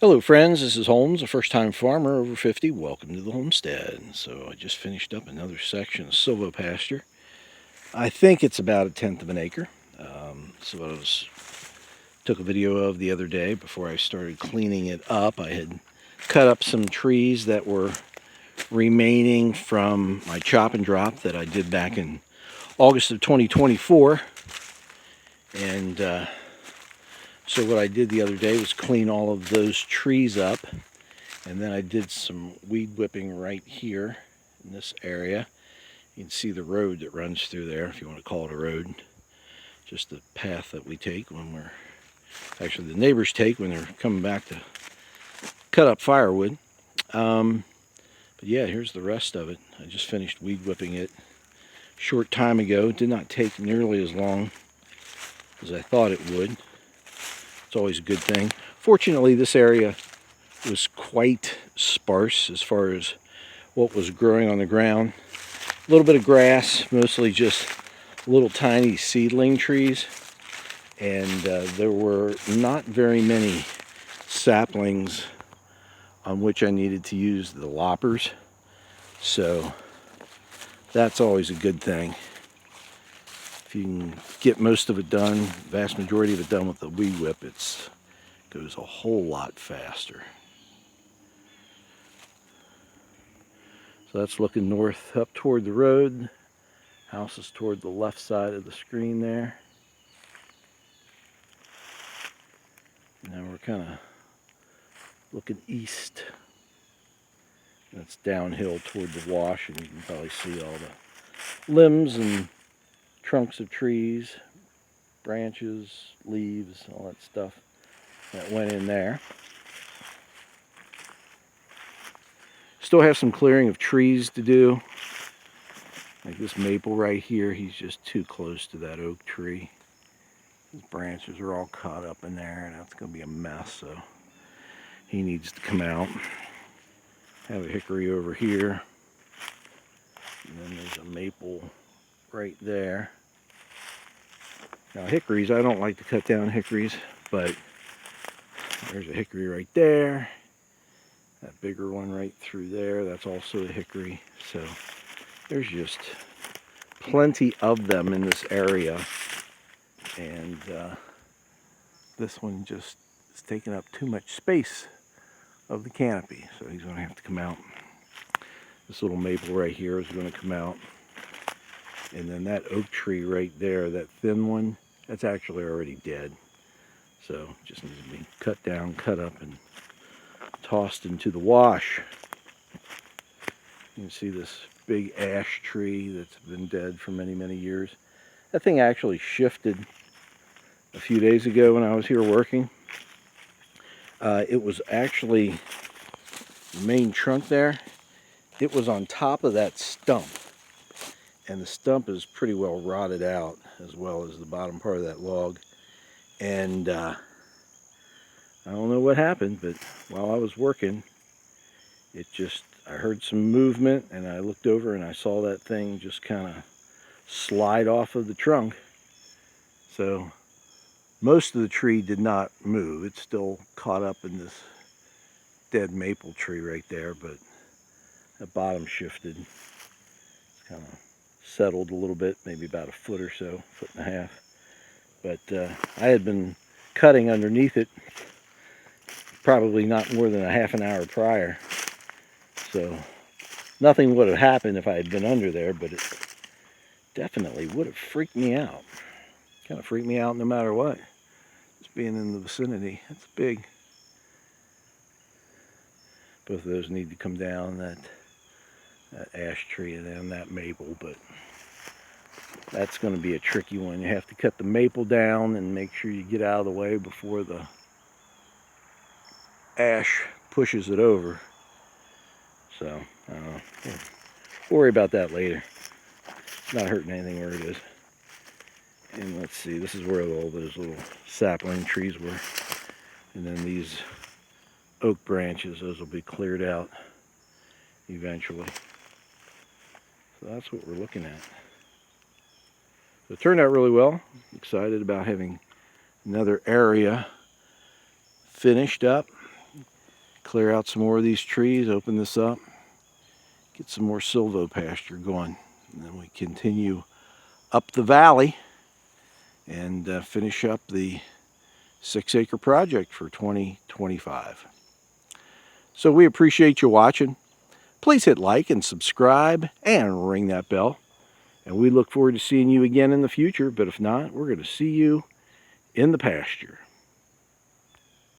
Hello friends, this is Holmes, a first-time farmer over 50. Welcome to the homestead. So I just finished up another section of Silvopasture. I think it's about 1/10 of an acre. So I took a video of the other day before I started cleaning it up. I had cut up some trees that were remaining from my chop and drop that I did back in August of 2024. And so what I did the other day was clean all of those trees up, and then I did some weed whipping right here in this area. You can see the road that runs through there, if you want to call it a road. Just the path that we take when actually the neighbors take when they're coming back to cut up firewood. But yeah, here's the rest of it. I just finished weed whipping it a short time ago. It did not take nearly as long as I thought it would. It's always a good thing. Fortunately, this area was quite sparse as far as what was growing on the ground. A little bit of grass, mostly just little tiny seedling trees, and there were not very many saplings on which I needed to use the loppers, so that's always a good thing. If you can get most of it done, vast majority of it done with the weed whip, it goes a whole lot faster. So that's looking north up toward the road. House is toward the left side of the screen there. Now we're kind of looking east. That's downhill toward the wash, and you can probably see all the limbs and trunks of trees, branches, leaves, all that stuff that went in there. Still have some clearing of trees to do. Like this maple right here, he's just too close to that oak tree. His branches are all caught up in there, and that's going to be a mess, so he needs to come out. Have a hickory over here, and then there's a maple right there. Now hickories, I don't like to cut down hickories, but there's a hickory right there. That bigger one right through there, that's also a hickory. So there's just plenty of them in this area, and this one just is taking up too much space of the canopy, so he's going to have to come out. This little maple right here is going to come out, and then that oak tree right there, that thin one, that's actually already dead, so just needs to be cut down, cut up, and tossed into the wash. You can see this big ash tree that's been dead for many, many years. That thing actually shifted a few days ago when I was here working. It was actually the main trunk there. It was on top of that stump, and the stump is pretty well rotted out, as well as the bottom part of that log. And I don't know what happened, but while I was working, I heard some movement, and I looked over and I saw that thing just kind of slide off of the trunk. So most of the tree did not move. It's still caught up in this dead maple tree right there, but the bottom shifted. It's kind of settled a little bit, maybe about a foot or so, foot and a half. But I had been cutting underneath it probably not more than a half an hour prior. So nothing would have happened if I had been under there, but it definitely would have freaked me out. Kind of freaked me out no matter what. Just being in the vicinity. That's big. Both of those need to come down, that ash tree and then that maple, but that's going to be a tricky one. You have to cut the maple down and make sure you get out of the way before the ash pushes it over. So, we'll worry about that later. It's not hurting anything where it is. And let's see, this is where all those little sapling trees were. And then these oak branches, those will be cleared out eventually. So that's what we're looking at. So it turned out really well. Excited about having another area finished up. clear out some more of these trees, open this up, get some more silvopasture going. And then we continue up the valley and finish up the 6-acre project for 2025. So we appreciate you watching. Please hit like and subscribe and ring that bell. And we look forward to seeing you again in the future. But if not, we're going to see you in the pasture.